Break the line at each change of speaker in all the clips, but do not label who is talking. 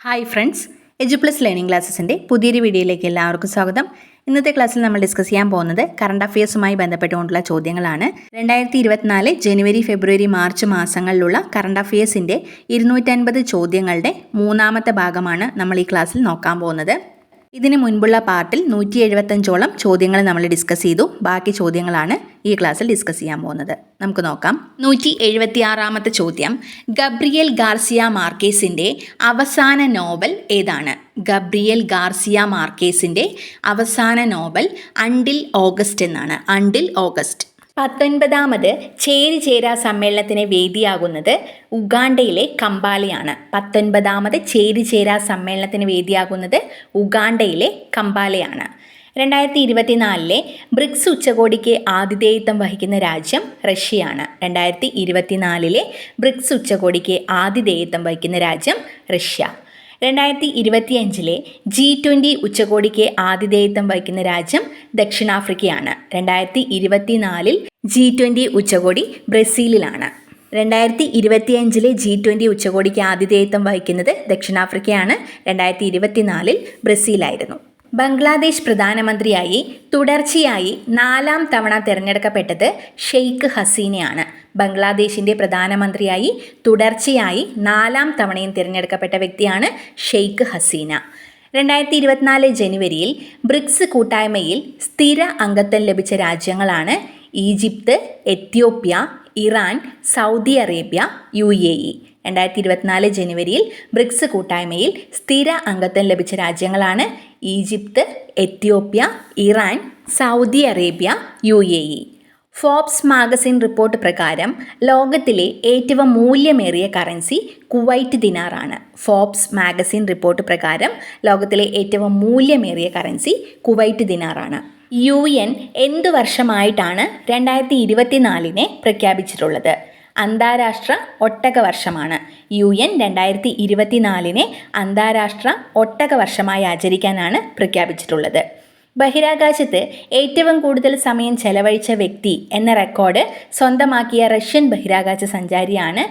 Hi friends, എജുപ്ലസ് learning ക്ലാസ്സസിൻ്റെ പുതിയൊരു വീഡിയോയിലേക്ക് എല്ലാവർക്കും സ്വാഗതം. ഇന്നത്തെ ക്ലാസ്സിൽ നമ്മൾ ഡിസ്കസ് ചെയ്യാൻ പോകുന്നത് കറണ്ട് അഫയേഴ്സുമായി ബന്ധപ്പെട്ടുകൊണ്ടുള്ള ചോദ്യങ്ങളാണ്. 2024 ജനുവരി, ഫെബ്രുവരി, മാർച്ച് മാസങ്ങളിലുള്ള കറണ്ട് അഫയേഴ്സിൻ്റെ 250 ചോദ്യങ്ങളുടെ മൂന്നാമത്തെ ഭാഗമാണ് നമ്മൾ ഈ ക്ലാസ്സിൽ നോക്കാൻ പോകുന്നത്. ഇതിന് മുൻപുള്ള പാർട്ടിൽ 175ഓളം ചോദ്യങ്ങൾ നമ്മൾ ഡിസ്കസ് ചെയ്തു. ബാക്കി ചോദ്യങ്ങളാണ് ഈ ക്ലാസ്സിൽ ഡിസ്കസ് ചെയ്യാൻ പോകുന്നത്. നമുക്ക് നോക്കാം. 176ാമത്തെ ചോദ്യം, ഗബ്രിയേൽ ഗാർസിയ മാർക്കേസിൻ്റെ അവസാന നോവൽ ഏതാണ്? ഗബ്രിയേൽ ഗാർസിയ മാർക്കേസിൻ്റെ അവസാന നോവൽ അണ്ടിൽ ഓഗസ്റ്റ് എന്നാണ്. Until August. 19ാമത് ചേരിചേരാ സമ്മേളനത്തിന് വേദിയാകുന്നത് ഉഗാണ്ടയിലെ കമ്പാലയാണ്. 19ാമത് ചേരിചേരാ സമ്മേളനത്തിന് വേദിയാകുന്നത് ഉഗാണ്ടയിലെ കമ്പാലയാണ്. 2024 ബ്രിക്സ് ഉച്ചകോടിക്ക് ആതിഥേയത്വം വഹിക്കുന്ന രാജ്യം റഷ്യയാണ്. 2024 ബ്രിക്സ് ഉച്ചകോടിക്ക് ആതിഥേയത്വം വഹിക്കുന്ന രാജ്യം റഷ്യ. 2025 G20 ഉച്ചകോടിക്ക് ആതിഥേയത്വം വഹിക്കുന്ന രാജ്യം ദക്ഷിണാഫ്രിക്കയാണ്. 2024 G20 ഉച്ചകോടി ബ്രസീലിലാണ്. 2025 G20 ഉച്ചകോടിക്ക് ആതിഥേയത്വം വഹിക്കുന്നത് ദക്ഷിണാഫ്രിക്കയാണ്. 2024 ബ്രസീലായിരുന്നു. ബംഗ്ലാദേശ് പ്രധാനമന്ത്രിയായി തുടർച്ചയായി 4ാം തവണ തിരഞ്ഞെടുക്കപ്പെട്ടത് ഷെയ്ഖ് ഹസീനയാണ്. ബംഗ്ലാദേശിൻ്റെ പ്രധാനമന്ത്രിയായി തുടർച്ചയായി 4ാം തവണയും തിരഞ്ഞെടുക്കപ്പെട്ട വ്യക്തിയാണ് ഷെയ്ഖ് ഹസീന. 2024 ജനുവരിയിൽ ബ്രിക്സ് കൂട്ടായ്മയിൽ സ്ഥിര അംഗത്വം ലഭിച്ച രാജ്യങ്ങളാണ് Egypt, Ethiopia, Iran, Saudi Arabia, UAE. 2024 ജനുവരിയിൽ ബ്രിക്സ് കൂട്ടായ്മയിൽ സ്ഥിര അംഗത്വം ലഭിച്ച രാജ്യങ്ങളാണ് Egypt, Ethiopia, Iran, Saudi Arabia, UAE. Forbes magazine report പ്രകാരം ലോകത്തിലെ ഏറ്റവും മൂല്യമേറിയ കറൻസി കുവൈറ്റ് ദിനാറാണ്. ഫോബ്സ് മാഗസിൻ റിപ്പോർട്ട് പ്രകാരം ലോകത്തിലെ ഏറ്റവും മൂല്യമേറിയ കറൻസി കുവൈറ്റ് ദിനാറാണ്. UN എന്തു വർഷമായിട്ടാണ് 2024 പ്രഖ്യാപിച്ചിട്ടുള്ളത്? അന്താരാഷ്ട്ര ഒട്ടക വർഷമാണ്. UN 2024 അന്താരാഷ്ട്ര ഒട്ടക വർഷമായി ആചരിക്കാനാണ് പ്രഖ്യാപിച്ചിട്ടുള്ളത്. ബഹിരാകാശത്ത് ഏറ്റവും കൂടുതൽ സമയം ചെലവഴിച്ച വ്യക്തി എന്ന റെക്കോർഡ് സ്വന്തമാക്കിയ റഷ്യൻ ബഹിരാകാശ സഞ്ചാരിയാണ്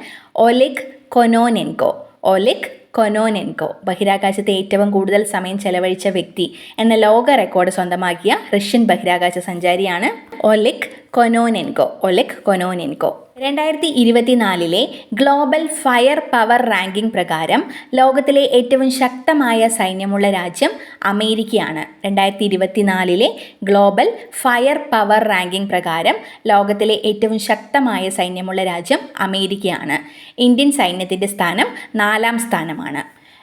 ഒലെഗ് കൊനോനെൻകോ. ഒലെഗ് കൊനോനെൻകോ ബഹിരാകാശത്ത് ഏറ്റവും കൂടുതൽ സമയം ചെലവഴിച്ച വ്യക്തി എന്ന ലോക റെക്കോർഡ് സ്വന്തമാക്കിയ റഷ്യൻ ബഹിരാകാശ സഞ്ചാരിയാണ് Oleg Kononenko. Oleg Kononenko. 2024 global fire power ranking പ്രകാരം ലോകത്തിലെ ഏറ്റവും ശക്തമായ സൈന്യമുള്ള രാജ്യം അമേരിക്കയാണ്. 2024 ഗ്ലോബൽ ഫയർ പവർ റാങ്കിംഗ് പ്രകാരം ലോകത്തിലെ ഏറ്റവും ശക്തമായ സൈന്യമുള്ള രാജ്യം അമേരിക്കയാണ്. ഇന്ത്യൻ സൈന്യത്തിൻ്റെ സ്ഥാനം 4ാം സ്ഥാനമാണ്.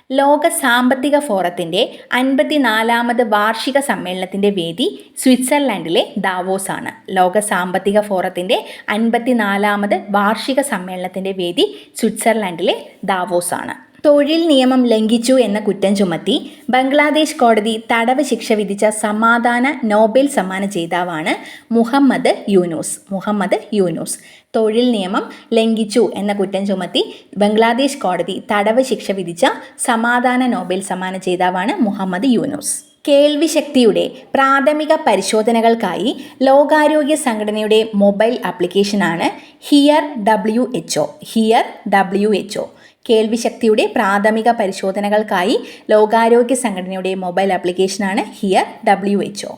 ലോക സാമ്പത്തിക ഫോറത്തിൻ്റെ 54ാമത് വാർഷിക സമ്മേളനത്തിൻ്റെ വേദി സ്വിറ്റ്സർലൻഡിലെ ദാവോസ് ആണ്. ലോക സാമ്പത്തിക ഫോറത്തിൻ്റെ 54ാമത് വാർഷിക സമ്മേളനത്തിൻ്റെ വേദി സ്വിറ്റ്സർലൻഡിലെ ദാവോസ് ആണ്. തൊഴിൽ നിയമം ലംഘിച്ചു എന്ന കുറ്റം ചുമത്തി ബംഗ്ലാദേശ് കോടതി തടവ് ശിക്ഷ വിധിച്ച സമാധാന നോബൽ സമ്മാന ജേതാവാണ് മുഹമ്മദ് യൂനൂസ്. മുഹമ്മദ് യൂനൂസ്. തൊഴിൽ നിയമം ലംഘിച്ചു എന്ന കുറ്റം ചുമത്തി ബംഗ്ലാദേശ് കോടതി തടവ് ശിക്ഷ വിധിച്ച സമാധാന നോബൽ സമ്മാന ജേതാവാണ് മുഹമ്മദ് യൂനൂസ്. കേൾവിശക്തിയുടെ പ്രാഥമിക പരിശോധനകൾക്കായി ലോകാരോഗ്യ സംഘടനയുടെ മൊബൈൽ ആപ്ലിക്കേഷനാണ് ഹിയർ WHO. Here WHO. കേൾവിശക്തിയുടെ പ്രാഥമിക പരിശോധനകൾക്കായി ലോകാരോഗ്യ സംഘടനയുടെ മൊബൈൽ ആപ്ലിക്കേഷനാണ് ഹിയർ WHO.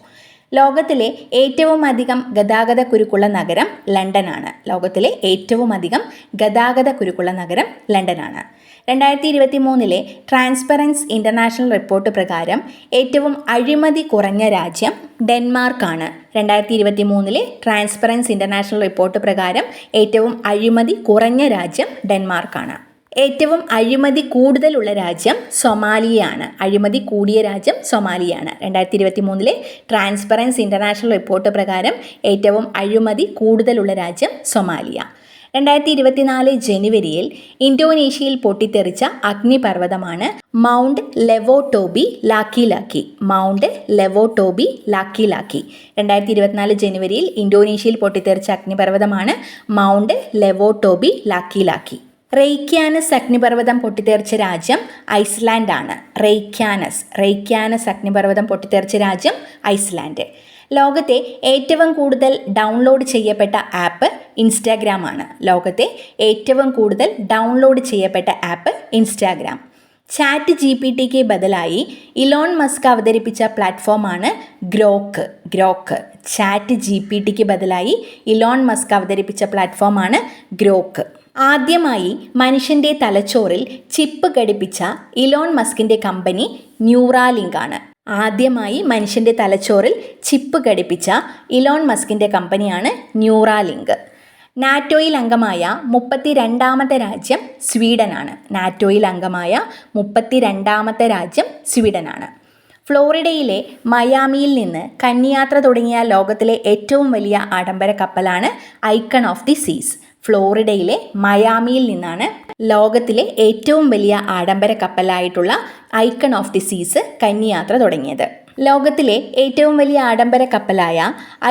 ലോകത്തിലെ ഏറ്റവും അധികം ഗതാഗത കുരുക്കുള്ള നഗരം ലണ്ടനാണ്. ലോകത്തിലെ ഏറ്റവും അധികം ഗതാഗത കുരുക്കുള്ള നഗരം ലണ്ടനാണ്. 2023 ട്രാൻസ്പെറൻസ് ഇൻ്റർനാഷണൽ റിപ്പോർട്ട് പ്രകാരം ഏറ്റവും അഴിമതി കുറഞ്ഞ രാജ്യം ഡെൻമാർക്കാണ്. 2023 ട്രാൻസ്പെറൻസ് ഇൻ്റർനാഷണൽ റിപ്പോർട്ട് പ്രകാരം ഏറ്റവും അഴിമതി കുറഞ്ഞ രാജ്യം ഡെൻമാർക്കാണ്. ഏറ്റവും അഴിമതി കൂടുതലുള്ള രാജ്യം സൊമാലിയയാണ്. അഴിമതി കൂടിയ രാജ്യം സൊമാലിയയാണ്. 2023 ട്രാൻസ്പെറൻസ് ഇൻ്റർനാഷണൽ റിപ്പോർട്ട് പ്രകാരം ഏറ്റവും അഴിമതി കൂടുതലുള്ള രാജ്യം സൊമാലിയ. 2024 ജനുവരിയിൽ ഇന്തോനേഷ്യയിൽ പൊട്ടിത്തെറിച്ച അഗ്നിപർവ്വതമാണ് Mount Lewotobi Laki. Mount Lewotobi Laki. 2024 ജനുവരിയിൽ ഇന്തോനേഷ്യയിൽ പൊട്ടിത്തെറിച്ച അഗ്നിപർവ്വതമാണ് മൗണ്ട് ലെവോടോബി ലാക്കി. റെയ്ക്യാനസ് അഗ്നിപർവ്വതം പൊട്ടിത്തെറിച്ച രാജ്യം ഐസ്ലാൻഡാണ്. റെയ്ക്യാനസ് അഗ്നിപർവ്വതം പൊട്ടിത്തെറിച്ച രാജ്യം ഐസ്ലാൻഡ്. ലോകത്തെ ഏറ്റവും കൂടുതൽ ഡൗൺലോഡ് ചെയ്യപ്പെട്ട ആപ്പ് ഇൻസ്റ്റാഗ്രാം ആണ്. ലോകത്തെ ഏറ്റവും കൂടുതൽ ഡൗൺലോഡ് ചെയ്യപ്പെട്ട ആപ്പ് ഇൻസ്റ്റാഗ്രാം. ചാറ്റ് GPT ബദലായി ഇലോൺ മസ്ക് അവതരിപ്പിച്ച പ്ലാറ്റ്ഫോമാണ് ഗ്രോക്ക്. ചാറ്റ് GPT ബദലായി ഇലോൺ മസ്ക് അവതരിപ്പിച്ച പ്ലാറ്റ്ഫോമാണ് ഗ്രോക്ക്. ആദ്യമായി മനുഷ്യൻ്റെ തലച്ചോറിൽ ചിപ്പ് ഘടിപ്പിച്ച ഇലോൺ മസ്കിൻ്റെ കമ്പനി ന്യൂറാലിങ്ക് ആണ്. ആദ്യമായി മനുഷ്യൻ്റെ തലച്ചോറിൽ ചിപ്പ് ഘടിപ്പിച്ച ഇലോൺ മസ്കിൻ്റെ കമ്പനിയാണ് ന്യൂറാലിങ്ക്. നാറ്റോയിൽ അംഗമായ 32ാമത്തെ രാജ്യം സ്വീഡനാണ്. നാറ്റോയിൽ അംഗമായ 32ാമത്തെ രാജ്യം സ്വീഡനാണ്. ഫ്ലോറിഡയിലെ മയാമിയിൽ നിന്ന് കന്നിയാത്ര തുടങ്ങിയ ലോകത്തിലെ ഏറ്റവും വലിയ ആഡംബര കപ്പലാണ് ഐക്കൺ ഓഫ് ദി സീസ്. ഫ്ലോറിഡയിലെ മയാമിയിൽ നിന്നാണ് ലോകത്തിലെ ഏറ്റവും വലിയ ആഡംബര കപ്പലായിട്ടുള്ള ഐക്കൺ ഓഫ് ദി സീസ് കന്നിയാത്ര തുടങ്ങിയത്. ലോകത്തിലെ ഏറ്റവും വലിയ ആഡംബര കപ്പലായ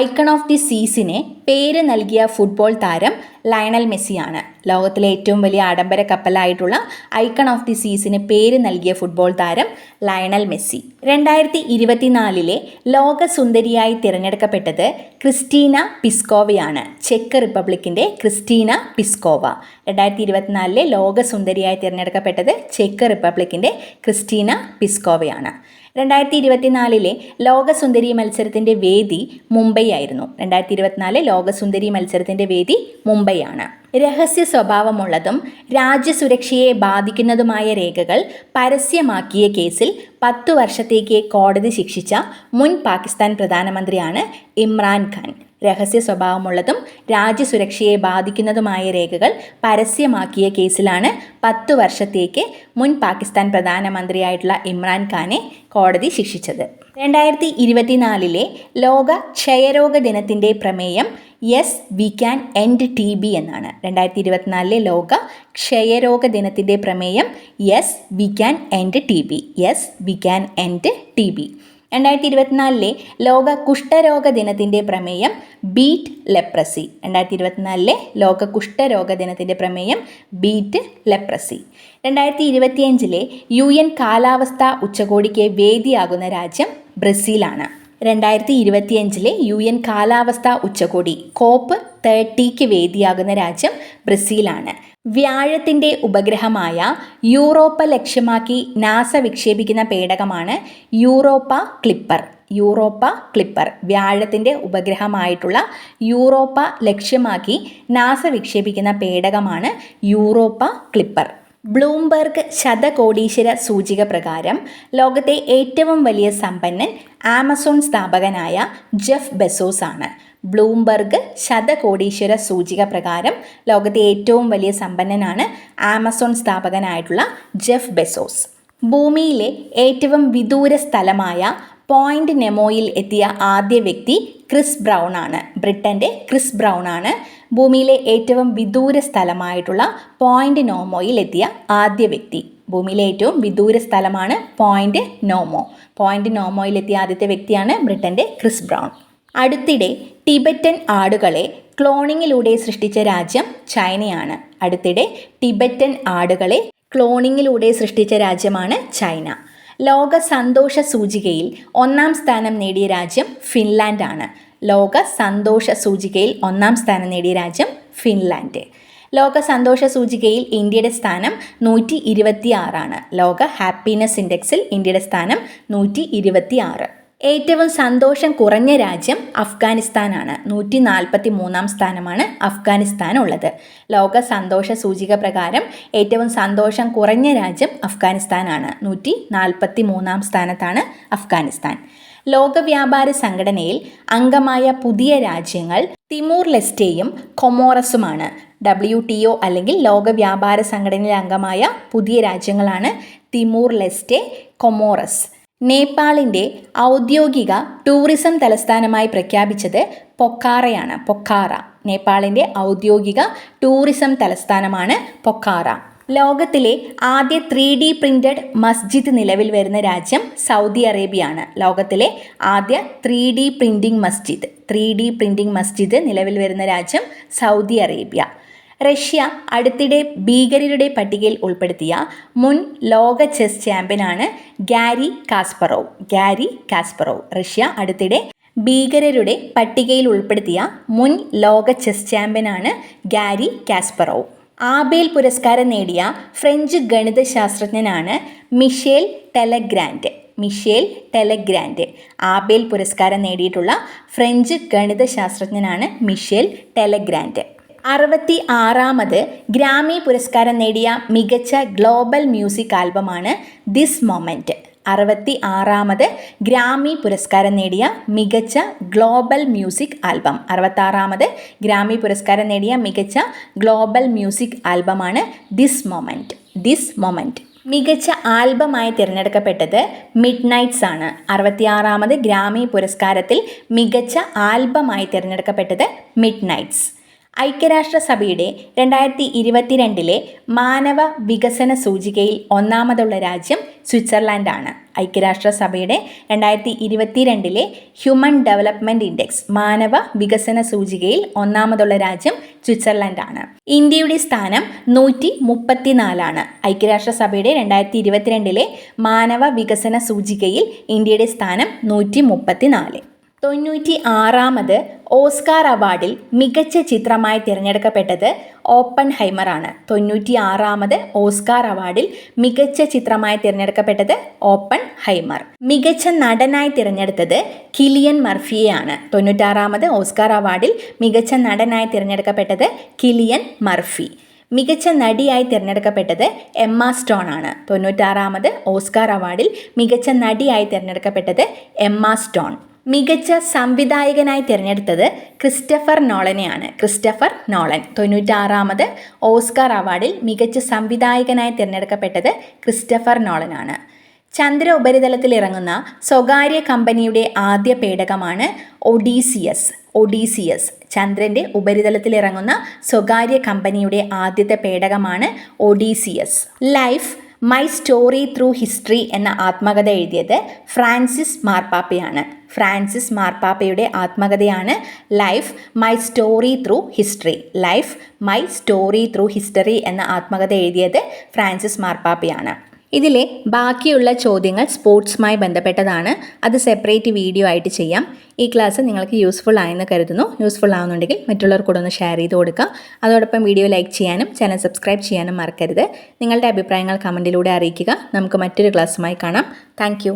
ഐക്കൺ ഓഫ് ദി സീസിനെ പേര് നൽകിയ ഫുട്ബോൾ താരം ലയണൽ മെസ്സിയാണ്. ലോകത്തിലെ ഏറ്റവും വലിയ ആഡംബര കപ്പലായിട്ടുള്ള ഐക്കൺ ഓഫ് ദി സീസിന് പേര് നൽകിയ ഫുട്ബോൾ താരം ലയണൽ മെസ്സി. 2024 ലോക സുന്ദരിയായി തിരഞ്ഞെടുക്കപ്പെട്ടത് ക്രിസ്റ്റീന പിസ്കോവയാണ്. ചെക്ക് റിപ്പബ്ലിക്കിൻ്റെ ക്രിസ്റ്റീന പിസ്കോവ 2024 ലോക സുന്ദരിയായി തിരഞ്ഞെടുക്കപ്പെട്ടത് ചെക്ക് റിപ്പബ്ലിക്കിൻ്റെ ക്രിസ്റ്റീന പിസ്കോവയാണ്. 2024 ലോകസുന്ദരി മത്സരത്തിൻ്റെ വേദി മുംബൈ ആയിരുന്നു. 2024 ലോകസുന്ദരി മത്സരത്തിൻ്റെ വേദി മുംബൈയാണ്. രഹസ്യ സ്വഭാവമുള്ളതും രാജ്യസുരക്ഷയെ ബാധിക്കുന്നതുമായ രേഖകൾ പരസ്യമാക്കിയ കേസിൽ 10 വർഷത്തേക്ക് കോടതി ശിക്ഷിച്ച മുൻ പാകിസ്ഥാൻ പ്രധാനമന്ത്രിയാണ് ഇമ്രാൻഖാൻ. രഹസ്യ സ്വഭാവമുള്ളതും രാജ്യസുരക്ഷയെ ബാധിക്കുന്നതുമായ രേഖകൾ പരസ്യമാക്കിയ കേസിലാണ് 10 വർഷത്തേക്ക് മുൻ പാകിസ്ഥാൻ പ്രധാനമന്ത്രിയായിട്ടുള്ള ഇമ്രാൻഖാനെ കോടതി ശിക്ഷിച്ചത്. 2024 ലോക ക്ഷയരോഗ ദിനത്തിൻ്റെ പ്രമേയം yes we can end TB എന്നാണ്. 2024 ലോക ക്ഷയരോഗ ദിനത്തിൻ്റെ പ്രമേയം yes we can end TB. Yes we can end TB. 2024 ലോക കുഷ്ഠരോഗ ദിനത്തിൻ്റെ പ്രമേയം ബീറ്റ് ലെപ്രസി. 2024 ലോക കുഷ്ഠരോഗ ദിനത്തിൻ്റെ പ്രമേയം ബീറ്റ് ലെപ്രസി. 2025 UN കാലാവസ്ഥാ ഉച്ചകോടിക്ക് വേദിയാകുന്ന രാജ്യം ബ്രസീലാണ്. 2025 UN കാലാവസ്ഥാ ഉച്ചകോടി COP30 വേദിയാകുന്ന രാജ്യം ബ്രസീലാണ്. വ്യാഴത്തിൻ്റെ ഉപഗ്രഹമായ യൂറോപ്പ ലക്ഷ്യമാക്കി നാസ വിക്ഷേപിക്കുന്ന പേടകമാണ് യൂറോപ്പ ക്ലിപ്പർ. വ്യാഴത്തിൻ്റെ ഉപഗ്രഹമായിട്ടുള്ള യൂറോപ്പ ലക്ഷ്യമാക്കി നാസ വിക്ഷേപിക്കുന്ന പേടകമാണ് യൂറോപ്പ ക്ലിപ്പർ. ബ്ലൂംബെർഗ് ശതകോടീശ്വര സൂചിക പ്രകാരം ലോകത്തെ ഏറ്റവും വലിയ സമ്പന്നൻ ആമസോൺ സ്ഥാപകനായ ജെഫ് ബെസോസ് ആണ്. ബ്ലൂംബെർഗ് ശതകോടീശ്വര സൂചിക പ്രകാരം ലോകത്തെ ഏറ്റവും വലിയ സമ്പന്നനാണ് ആമസോൺ സ്ഥാപകനായിട്ടുള്ള ജെഫ് ബെസോസ്. ഭൂമിയിലെ ഏറ്റവും വിദൂര സ്ഥലമായ പോയിന്റ് നെമോയിൽ എത്തിയ ആദ്യ വ്യക്തി ക്രിസ് ബ്രൗൺ ആണ്. ബ്രിട്ടൻ്റെ ക്രിസ് ബ്രൗൺ ആണ് ഭൂമിയിലെ ഏറ്റവും വിദൂര സ്ഥലമായിട്ടുള്ള പോയിന്റ് നോമോയിൽ എത്തിയ ആദ്യ വ്യക്തി. ഭൂമിയിലെ ഏറ്റവും വിദൂര സ്ഥലമാണ് പോയിന്റ് നോമോയിൽ എത്തിയ ആദ്യത്തെ വ്യക്തിയാണ് ബ്രിട്ടൻ്റെ ക്രിസ് ബ്രൗൺ. അടുത്തിടെ ടിബറ്റൻ ആടുകളെ ക്ലോണിങ്ങിലൂടെ സൃഷ്ടിച്ച രാജ്യം ചൈനയാണ്. ചൈന. ലോക സന്തോഷ സൂചികയിൽ 1ാം സ്ഥാനം നേടിയ രാജ്യം ഫിൻലാൻഡ് ആണ്. ലോക സന്തോഷ സൂചികയിൽ 1ാം സ്ഥാനം നേടിയ രാജ്യം ഫിൻലാൻഡ്. ലോക സന്തോഷ സൂചികയിൽ ഇന്ത്യയുടെ സ്ഥാനം 126 ആണ്. ലോക ഹാപ്പിനെസ് ഇൻഡെക്സിൽ ഇന്ത്യയുടെ സ്ഥാനം 126. ഏറ്റവും സന്തോഷം കുറഞ്ഞ രാജ്യം അഫ്ഗാനിസ്ഥാനാണ്. 143ാം സ്ഥാനമാണ് അഫ്ഗാനിസ്ഥാനുള്ളത്. ലോക സന്തോഷ സൂചിക പ്രകാരം ഏറ്റവും സന്തോഷം കുറഞ്ഞ രാജ്യം അഫ്ഗാനിസ്ഥാനാണ്. 143ാം സ്ഥാനത്താണ് അഫ്ഗാനിസ്ഥാൻ. ലോക വ്യാപാര സംഘടനയിൽ അംഗമായ പുതിയ രാജ്യങ്ങൾ തിമൂർ ലെസ്റ്റേയും കൊമോറസുമാണ്. WTO അല്ലെങ്കിൽ ലോക വ്യാപാര സംഘടനയിൽ അംഗമായ പുതിയ രാജ്യങ്ങളാണ് തിമൂർ ലെസ്റ്റെ, കൊമോറസ്. നേപ്പാളിൻ്റെ ഔദ്യോഗിക ടൂറിസം തലസ്ഥാനമായി പ്രഖ്യാപിച്ചത് പൊക്കാറയാണ്. നേപ്പാളിൻ്റെ ഔദ്യോഗിക ടൂറിസം തലസ്ഥാനമാണ് പൊക്കാറ. ലോകത്തിലെ ആദ്യ 3D പ്രിന്റഡ് മസ്ജിദ് നിലവിൽ വരുന്ന രാജ്യം സൗദി അറേബ്യയാണ്. ലോകത്തിലെ ആദ്യ 3D പ്രിന്റിംഗ് മസ്ജിദ് നിലവിൽ വരുന്ന രാജ്യം സൗദി അറേബ്യ. റഷ്യ അടുത്തിടെ ഭീകരരുടെ പട്ടികയിൽ ഉൾപ്പെടുത്തിയ മുൻ ലോക ചെസ് ചാമ്പ്യനാണ് ഗാരി കാസ്പറോവ്. റഷ്യ അടുത്തിടെ ഭീകരരുടെ പട്ടികയിൽ ഉൾപ്പെടുത്തിയ മുൻ ലോക ചെസ് ചാമ്പ്യനാണ് ഗാരി കാസ്പറോവ്. ആബേൽ പുരസ്കാരം നേടിയ ഫ്രഞ്ച് ഗണിതശാസ്ത്രജ്ഞനാണ് Michel Talagrand. Michel Talagrand Abel പുരസ്കാരം നേടിയിട്ടുള്ള ഫ്രഞ്ച് ഗണിതശാസ്ത്രജ്ഞനാണ് മിഷേൽ ടെലഗ്രാൻഡ്. 66ാമത് ഗ്രാമി പുരസ്കാരം നേടിയ മികച്ച ഗ്ലോബൽ മ്യൂസിക് ആൽബമാണ് ദിസ് മൊമെൻറ്റ്. 66ാമത് ഗ്രാമി പുരസ്കാരം നേടിയ മികച്ച ഗ്ലോബൽ മ്യൂസിക് ആൽബം. 66ാമത് ഗ്രാമി പുരസ്കാരം നേടിയ മികച്ച ഗ്ലോബൽ മ്യൂസിക് ആൽബമാണ് ദിസ് മൊമെൻറ്റ്. This Moment. മികച്ച ആൽബമായി തിരഞ്ഞെടുക്കപ്പെട്ടത് മിഡ് നൈറ്റ്സ് ആണ്. 66ാമത് ഗ്രാമി പുരസ്കാരത്തിൽ മികച്ച ആൽബമായി തിരഞ്ഞെടുക്കപ്പെട്ടത് മിഡ് നൈറ്റ്സ്. ഐക്യരാഷ്ട്രസഭയുടെ 2022 മാനവ വികസന സൂചികയിൽ ഒന്നാമതുള്ള രാജ്യം സ്വിറ്റ്സർലാൻഡാണ്. ഐക്യരാഷ്ട്രസഭയുടെ 2022 ഹ്യൂമൻ ഡെവലപ്മെൻറ്റ് ഇൻഡെക്സ് മാനവ വികസന സൂചികയിൽ ഒന്നാമതുള്ള രാജ്യം സ്വിറ്റ്സർലാൻഡാണ്. ഇന്ത്യയുടെ സ്ഥാനം 134. ഐക്യരാഷ്ട്രസഭയുടെ 2022 മാനവ വികസന സൂചികയിൽ ഇന്ത്യയുടെ സ്ഥാനം 134. 96ാമത് ഓസ്കാർ അവാർഡിൽ മികച്ച ചിത്രമായി തിരഞ്ഞെടുക്കപ്പെട്ടത് ഓപ്പൺഹൈമർ ആണ്. 96ാമത് ഓസ്കാർ അവാർഡിൽ മികച്ച ചിത്രമായി തിരഞ്ഞെടുക്കപ്പെട്ടത് ഓപ്പൺഹൈമർ. മികച്ച നടനായി തിരഞ്ഞെടുത്തത് കിലിയൻ മർഫിയെയാണ്. 96ാമത് ഓസ്കാർ അവാർഡിൽ മികച്ച നടനായി തിരഞ്ഞെടുക്കപ്പെട്ടത് കിലിയൻ മർഫി. മികച്ച നടിയായി തിരഞ്ഞെടുക്കപ്പെട്ടത് എമ്മ സ്റ്റോൺ ആണ്. 96ാമത് ഓസ്കാർ അവാർഡിൽ മികച്ച നടിയായി തിരഞ്ഞെടുക്കപ്പെട്ടത് എമ്മ സ്റ്റോൺ. മികച്ച സംവിധായകനായി തിരഞ്ഞെടുത്തത് ക്രിസ്റ്റഫർ നോളനെയാണ്. Christopher Nolan. 96ാമത് ഓസ്കാർ അവാർഡിൽ മികച്ച സംവിധായകനായി തിരഞ്ഞെടുക്കപ്പെട്ടത് ക്രിസ്റ്റഫർ നോളനാണ്. ചന്ദ്ര ഉപരിതലത്തിൽ ഇറങ്ങുന്ന സ്വകാര്യ കമ്പനിയുടെ ആദ്യ പേടകമാണ് ഒഡീസിയസ്. ഒഡീസിയസ്. ചന്ദ്രൻ്റെ ഉപരിതലത്തിൽ ഇറങ്ങുന്ന സ്വകാര്യ കമ്പനിയുടെ ആദ്യത്തെ പേടകമാണ് Odysseus. Life My Story Through History എന്ന ആത്മകഥ എഴുതിയത് ഫ്രാൻസിസ് മാർപ്പാപ്പയാണ്. ഫ്രാൻസിസ് മാർപ്പാപ്പയുടെ ആത്മകഥയാണ് Life My Story Through History. Life My Story Through History എന്ന ആത്മകഥ എഴുതിയത് ഫ്രാൻസിസ് മാർപ്പാപ്പയാണ്. ഇതിലെ ബാക്കിയുള്ള ചോദ്യങ്ങൾ സ്പോർട്സുമായി ബന്ധപ്പെട്ടതാണ്. അത് സെപ്പറേറ്റ് വീഡിയോ ആയിട്ട് ചെയ്യാം. ഈ ക്ലാസ് നിങ്ങൾക്ക് യൂസ്ഫുൾ ആയെന്ന് കരുതുന്നു. യൂസ്ഫുൾ ആവുന്നുണ്ടെങ്കിൽ മറ്റുള്ളവർക്ക് കൂടെ ഒന്ന് ഷെയർ ചെയ്ത് കൊടുക്കുക. അതോടൊപ്പം വീഡിയോ ലൈക്ക് ചെയ്യാനും ചാനൽ സബ്സ്ക്രൈബ് ചെയ്യാനും മറക്കരുത്. നിങ്ങളുടെ അഭിപ്രായങ്ങൾ കമൻറ്റിലൂടെ അറിയിക്കുക. നമുക്ക് മറ്റൊരു ക്ലാസ്സുമായി കാണാം. താങ്ക്